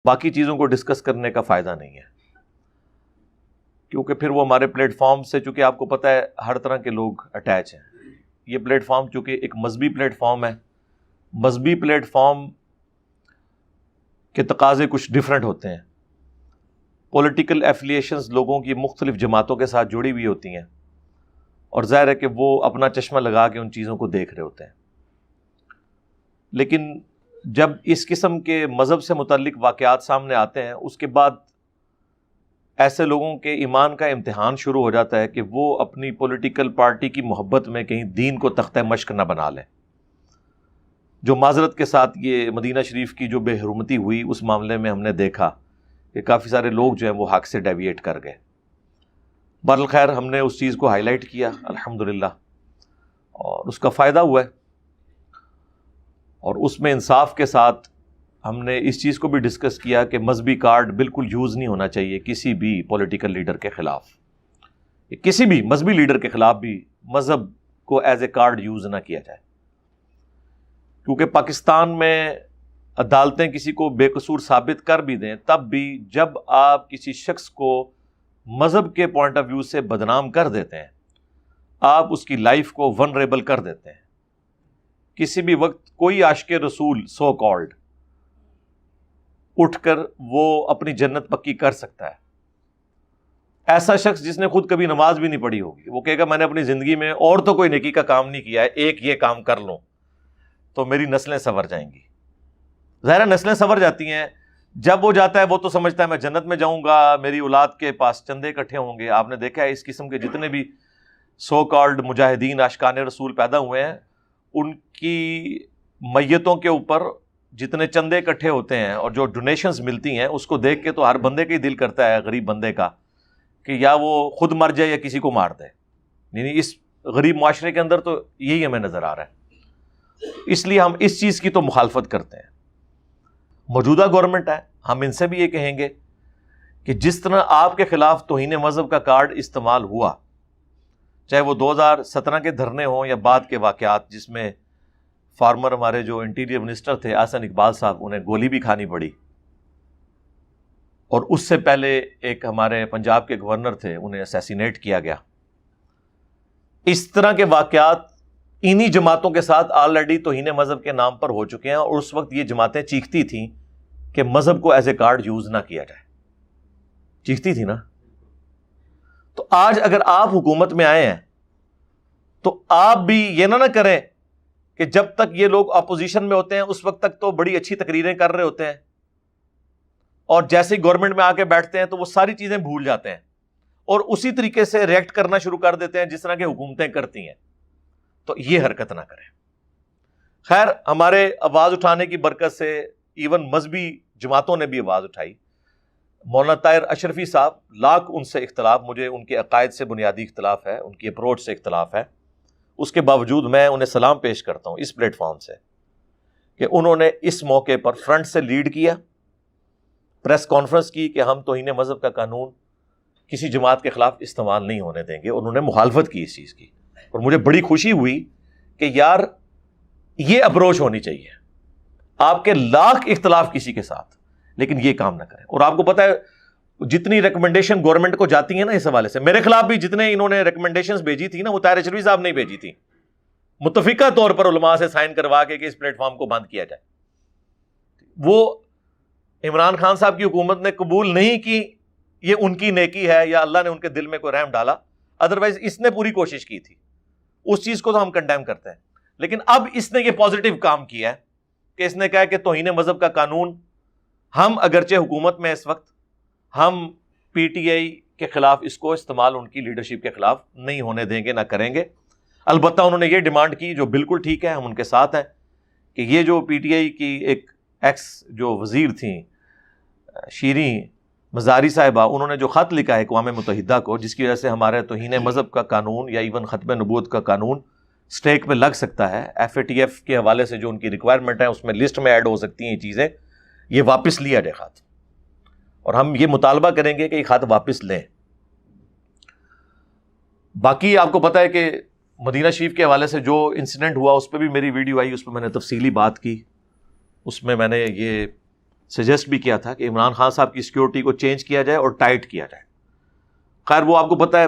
باقی چیزوں کو ڈسکس کرنے کا فائدہ نہیں ہے، کیونکہ پھر وہ ہمارے پلیٹ فارم سے، چونکہ آپ کو پتہ ہے ہر طرح کے لوگ اٹیچ ہیں. یہ پلیٹ فارم چونکہ ایک مذہبی پلیٹ فارم ہے، مذہبی پلیٹ فارم کے تقاضے کچھ ڈیفرنٹ ہوتے ہیں. پولیٹیکل ایفیلیشنز لوگوں کی مختلف جماعتوں کے ساتھ جڑی ہوئی ہوتی ہیں، اور ظاہر ہے کہ وہ اپنا چشمہ لگا کے ان چیزوں کو دیکھ رہے ہوتے ہیں. لیکن جب اس قسم کے مذہب سے متعلق واقعات سامنے آتے ہیں، اس کے بعد ایسے لوگوں کے ایمان کا امتحان شروع ہو جاتا ہے کہ وہ اپنی پولیٹیکل پارٹی کی محبت میں کہیں دین کو تختہ مشق نہ بنا لیں. جو معذرت کے ساتھ یہ مدینہ شریف کی جو بے حرمتی ہوئی، اس معاملے میں ہم نے دیکھا کہ کافی سارے لوگ جو ہیں وہ حق سے ڈیویٹ کر گئے. بہرحال ہم نے اس چیز کو ہائی لائٹ کیا الحمدللہ، اور اس کا فائدہ ہوا ہے. اور اس میں انصاف کے ساتھ ہم نے اس چیز کو بھی ڈسکس کیا کہ مذہبی کارڈ بالکل یوز نہیں ہونا چاہیے کسی بھی پولیٹیکل لیڈر کے خلاف. کسی بھی مذہبی لیڈر کے خلاف بھی مذہب کو ایز اے کارڈ یوز نہ کیا جائے، کیونکہ پاکستان میں عدالتیں کسی کو بے قصور ثابت کر بھی دیں، تب بھی جب آپ کسی شخص کو مذہب کے پوائنٹ آف ویو سے بدنام کر دیتے ہیں، آپ اس کی لائف کو ونریبل کر دیتے ہیں. کسی بھی وقت کوئی عاشق رسول سو کالڈ اٹھ کر وہ اپنی جنت پکی کر سکتا ہے. ایسا شخص جس نے خود کبھی نماز بھی نہیں پڑھی ہوگی، وہ کہے گا میں نے اپنی زندگی میں اور تو کوئی نیکی کا کام نہیں کیا ہے، ایک یہ کام کر لوں تو میری نسلیں سنور جائیں گی. ظاہر نسلیں سنور جاتی ہیں، جب وہ جاتا ہے وہ تو سمجھتا ہے میں جنت میں جاؤں گا، میری اولاد کے پاس چندے اکٹھے ہوں گے. آپ نے دیکھا ہے اس قسم کے جتنے بھی سو کالڈ مجاہدین عاشقان رسول پیدا ہوئے ہیں، ان کی میتوں کے اوپر جتنے چندے اکٹھے ہوتے ہیں اور جو ڈونیشنز ملتی ہیں، اس کو دیکھ کے تو ہر بندے کا ہی دل کرتا ہے، غریب بندے کا، کہ یا وہ خود مر جائے یا کسی کو مار دے. یعنی اس غریب معاشرے کے اندر تو یہی ہمیں نظر آ رہا ہے. اس لیے ہم اس چیز کی تو مخالفت کرتے ہیں. موجودہ گورنمنٹ ہے، ہم ان سے بھی یہ کہیں گے کہ جس طرح آپ کے خلاف توہین مذہب کا کارڈ استعمال ہوا، چاہے وہ 2017 کے دھرنے ہوں یا بعد کے واقعات جس میں فارمر ہمارے جو انٹیریئر منسٹر تھے احسن اقبال صاحب، انہیں گولی بھی کھانی پڑی، اور اس سے پہلے ایک ہمارے پنجاب کے گورنر تھے، انہیں اسیسینیٹ کیا گیا. اس طرح کے واقعات انہی جماعتوں کے ساتھ آلریڈی توہین مذہب کے نام پر ہو چکے ہیں، اور اس وقت یہ جماعتیں چیختی تھیں کہ مذہب کو ایز اے کارڈ یوز نہ کیا جائے. چیختی تھی نا. تو آج اگر آپ حکومت میں آئے ہیں تو آپ بھی یہ نہ کریں کہ جب تک یہ لوگ اپوزیشن میں ہوتے ہیں اس وقت تک تو بڑی اچھی تقریریں کر رہے ہوتے ہیں، اور جیسے ہی گورنمنٹ میں آ کے بیٹھتے ہیں تو وہ ساری چیزیں بھول جاتے ہیں اور اسی طریقے سے ریئیکٹ کرنا شروع کر دیتے ہیں جس طرح کی حکومتیں کرتی ہیں. تو یہ حرکت نہ کریں. خیر، ہمارے آواز اٹھانے کی برکت سے ایون مذہبی جماعتوں نے بھی آواز اٹھائی. مولانا طاہر اشرفی صاحب، لاکھ ان سے اختلاف، مجھے ان کے عقائد سے بنیادی اختلاف ہے، ان کی اپروچ سے اختلاف ہے، اس کے باوجود میں انہیں سلام پیش کرتا ہوں اس پلیٹ فارم سے کہ انہوں نے اس موقع پر فرنٹ سے لیڈ کیا، پریس کانفرنس کی کہ ہم توہین مذہب کا قانون کسی جماعت کے خلاف استعمال نہیں ہونے دیں گے، اور انہوں نے مخالفت کی اس چیز کی. اور مجھے بڑی خوشی ہوئی کہ یار یہ اپروچ ہونی چاہیے. آپ کے لاکھ اختلاف کسی کے ساتھ، لیکن یہ کام نہ کریں. اور آپ کو پتہ ہے جتنی ریکمنڈیشن گورنمنٹ کو جاتی ہیں نا اس حوالے سے، میرے خلاف بھی جتنے انہوں نے ریکمنڈیشنز بھیجی تھی نا، وہ طاہر اشرفی صاحب نے بھیجی تھی، متفقہ طور پر علماء سے سائن کروا کے کہ اس پلیٹ فارم کو بند کیا جائے. وہ عمران خان صاحب کی حکومت نے قبول نہیں کی، یہ ان کی نیکی ہے یا اللہ نے ان کے دل میں کوئی رحم ڈالا، ادروائز اس نے پوری کوشش کی تھی. اس چیز کو تو ہم کنڈیم کرتے ہیں. لیکن اب اس نے یہ پازیٹیو کام کیا ہے کہ اس نے کہا کہ توہین مذہب کا قانون ہم اگرچہ حکومت میں اس وقت، ہم پی ٹی آئی کے خلاف اس کو استعمال ان کی لیڈرشپ کے خلاف نہیں ہونے دیں گے، نہ کریں گے. البتہ انہوں نے یہ ڈیمانڈ کی جو بالکل ٹھیک ہے، ہم ان کے ساتھ ہیں، کہ یہ جو پی ٹی آئی کی ایک ایکس جو وزیر تھیں شیریں مزاری صاحبہ، انہوں نے جو خط لکھا ہے اقوام متحدہ کو، جس کی وجہ سے ہمارے توہین مذہب کا قانون یا ایون ختم نبوت کا قانون سٹیک میں لگ سکتا ہے، ایف اے ٹی ایف کے حوالے سے جو ان کی ریکوائرمنٹ ہے اس میں لسٹ میں ایڈ ہو سکتی ہیں یہ چیزیں، یہ واپس لیا جائے خط. اور ہم یہ مطالبہ کریں گے کہ یہ خط واپس لیں. باقی آپ کو پتہ ہے کہ مدینہ شریف کے حوالے سے جو انسیڈنٹ ہوا اس پہ بھی میری ویڈیو آئی، اس پہ میں نے تفصیلی بات کی. اس میں میں نے یہ سجیسٹ بھی کیا تھا کہ عمران خان صاحب کی سیکیورٹی کو چینج کیا جائے اور ٹائٹ کیا جائے. خیر وہ آپ کو پتہ ہے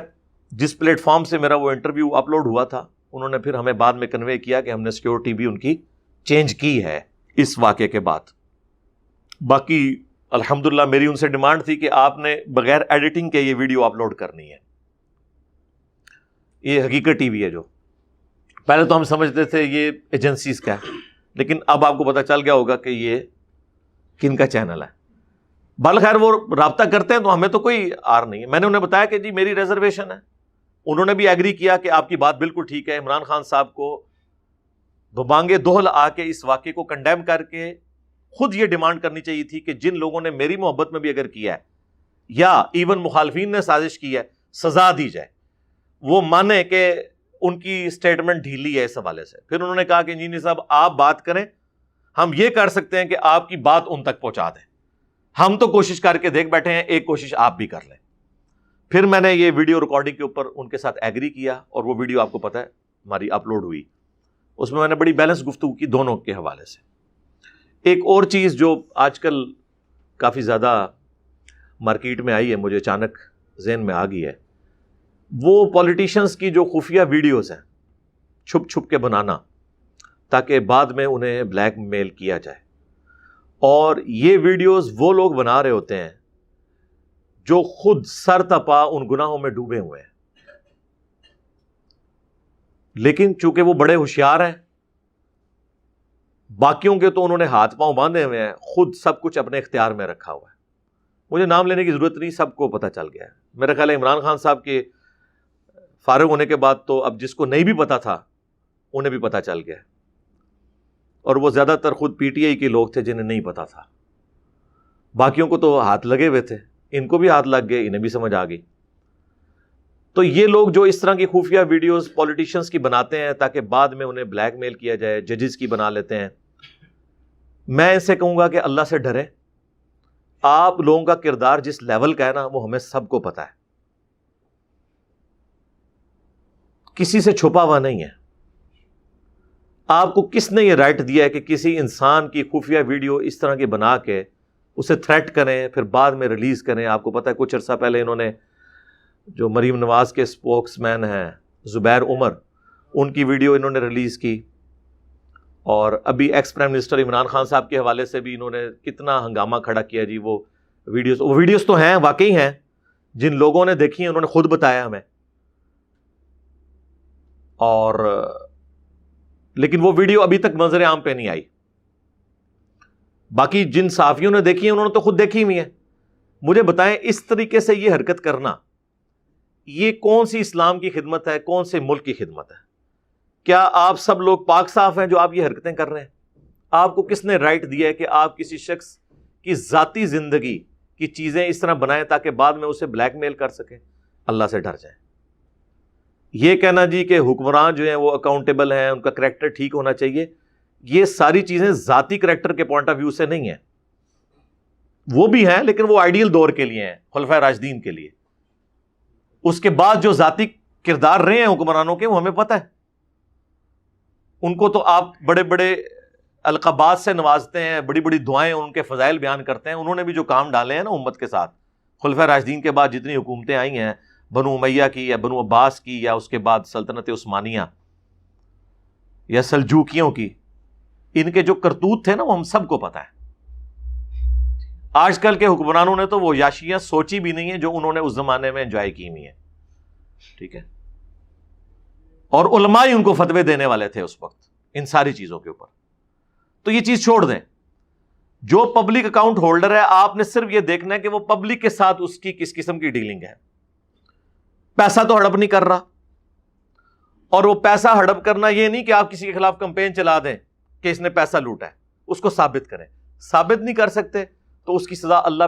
جس پلیٹ فارم سے میرا وہ انٹرویو اپلوڈ ہوا تھا انہوں نے پھر ہمیں بعد میں کنوے کیا کہ ہم نے سیکیورٹی بھی ان کی چینج کی ہے اس واقعے کے بعد. باقی الحمدللہ میری ان سے ڈیمانڈ تھی کہ آپ نے بغیر ایڈیٹنگ کے یہ ویڈیو اپلوڈ کرنی ہے. یہ حقیقت ٹی وی ہے. جو پہلے تو ہم سمجھتے تھے یہ ایجنسیز کا ہے, لیکن اب آپ کو پتہ چل گیا ہوگا کہ یہ کن کا چینل ہے. بالخیر وہ رابطہ کرتے ہیں تو ہمیں تو کوئی آر نہیں ہے. میں نے انہیں بتایا کہ جی میری ریزرویشن ہے, انہوں نے بھی ایگری کیا کہ آپ کی بات بالکل ٹھیک ہے. عمران خان صاحب کو ببانگے دوہل آ کے اس واقعے کو کنڈیم کر کے خود یہ ڈیمانڈ کرنی چاہیے تھی کہ جن لوگوں نے میری محبت میں بھی اگر کیا ہے یا ایون مخالفین نے سازش کی ہے سزا دی جائے. وہ مانے کہ ان کی اسٹیٹمنٹ ڈھیلی ہے اس حوالے سے. پھر انہوں نے کہا کہ انجینئر صاحب آپ بات کریں, ہم یہ کر سکتے ہیں کہ آپ کی بات ان تک پہنچا دیں. ہم تو کوشش کر کے دیکھ بیٹھے ہیں, ایک کوشش آپ بھی کر لیں. پھر میں نے یہ ویڈیو ریکارڈنگ کے اوپر ان کے ساتھ ایگری کیا اور وہ ویڈیو آپ کو پتہ ہے ہماری اپلوڈ ہوئی. اس میں نے بڑی بیلنس گفتگو کی دونوں کے حوالے سے. ایک اور چیز جو آج کل کافی زیادہ مارکیٹ میں آئی ہے, مجھے اچانک ذہن میں آ گئی ہے, وہ پولیٹیشنز کی جو خفیہ ویڈیوز ہیں چھپ چھپ کے بنانا تاکہ بعد میں انہیں بلیک میل کیا جائے. اور یہ ویڈیوز وہ لوگ بنا رہے ہوتے ہیں جو خود سر تپا ان گناہوں میں ڈوبے ہوئے ہیں, لیکن چونکہ وہ بڑے ہوشیار ہیں, باقیوں کے تو انہوں نے ہاتھ پاؤں باندھے ہوئے ہیں, خود سب کچھ اپنے اختیار میں رکھا ہوا ہے. مجھے نام لینے کی ضرورت نہیں, سب کو پتہ چل گیا ہے. میرا خیال ہے عمران خان صاحب کے فارغ ہونے کے بعد تو اب جس کو نہیں بھی پتا تھا انہیں بھی پتہ چل گیا, اور وہ زیادہ تر خود پی ٹی آئی کے لوگ تھے جنہیں نہیں پتا تھا. باقیوں کو تو ہاتھ لگے ہوئے تھے, ان کو بھی ہاتھ لگ گئے, انہیں بھی سمجھ آ گئی. تو یہ لوگ جو اس طرح کی خفیہ ویڈیوز پولیٹیشنز کی بناتے ہیں تاکہ بعد میں انہیں بلیک میل کیا جائے, ججز کی بنا لیتے ہیں, میں ان سے کہوں گا کہ اللہ سے ڈریں. آپ لوگوں کا کردار جس لیول کا ہے نا وہ ہمیں سب کو پتا ہے, کسی سے چھپا ہوا نہیں ہے. آپ کو کس نے یہ رائٹ دیا ہے کہ کسی انسان کی خفیہ ویڈیو اس طرح کی بنا کے اسے تھریٹ کریں پھر بعد میں ریلیز کریں؟ آپ کو پتا ہے کچھ عرصہ پہلے انہوں نے جو مریم نواز کے اسپوکس مین ہیں زبیر عمر, ان کی ویڈیو انہوں نے ریلیز کی, اور ابھی ex prime minister Imran Khan صاحب کے حوالے سے بھی انہوں نے کتنا ہنگامہ کھڑا کیا. جی وہ ویڈیوز تو ہیں, واقعی ہیں, جن لوگوں نے دیکھی ہیں انہوں نے خود بتایا ہمیں, اور لیکن وہ ویڈیو ابھی تک منظر عام پہ نہیں آئی. باقی جن صحافیوں نے دیکھی ہیں انہوں نے تو خود دیکھی ہوئی ہیں. مجھے بتائیں اس طریقے سے یہ حرکت کرنا یہ کون سی اسلام کی خدمت ہے, کون سے ملک کی خدمت ہے؟ کیا آپ سب لوگ پاک صاف ہیں جو آپ یہ حرکتیں کر رہے ہیں؟ آپ کو کس نے رائٹ دیا ہے کہ آپ کسی شخص کی ذاتی زندگی کی چیزیں اس طرح بنائیں تاکہ بعد میں اسے بلیک میل کر سکیں؟ اللہ سے ڈر جائیں. یہ کہنا جی کہ حکمران جو ہیں وہ اکاؤنٹیبل ہیں, ان کا کریکٹر ٹھیک ہونا چاہیے, یہ ساری چیزیں ذاتی کریکٹر کے پوائنٹ آف ویو سے نہیں ہیں. وہ بھی ہیں لیکن وہ آئیڈیل دور کے لیے ہیں, خلفائے راشدین کے لیے. اس کے بعد جو ذاتی کردار رہے ہیں حکمرانوں کے وہ ہمیں پتہ ہے. ان کو تو آپ بڑے بڑے القابات سے نوازتے ہیں, بڑی بڑی دعائیں ان کے فضائل بیان کرتے ہیں. انہوں نے بھی جو کام ڈالے ہیں نا امت کے ساتھ, خلفائے راشدین کے بعد جتنی حکومتیں آئی ہیں, بنو امیہ کی یا بنو عباس کی یا اس کے بعد سلطنت عثمانیہ یا سلجوکیوں کی, ان کے جو کرتوت تھے نا وہ ہم سب کو پتہ ہے. آج کل کے حکمرانوں نے تو وہ یاشیاں سوچی بھی نہیں ہیں جو انہوں نے اس زمانے میں انجوائے کی ہوئی ہیں. ٹھیک ہے, اور علماء ہی ان کو فتوے دینے والے تھے اس وقت ان ساری چیزوں کے اوپر. تو یہ چیز چھوڑ دیں. جو پبلک اکاؤنٹ ہولڈر ہے آپ نے صرف یہ دیکھنا ہے کہ وہ پبلک کے ساتھ اس کی کس قسم کی ڈیلنگ ہے. پیسہ تو ہڑپ نہیں کر رہا, اور وہ پیسہ ہڑپ کرنا یہ نہیں کہ آپ کسی کے خلاف کمپین چلا دیں کہ اس نے پیسہ لوٹا ہے, اس کو ثابت کریں. ثابت نہیں کر سکتے تو اس کی سزا اللہ پہ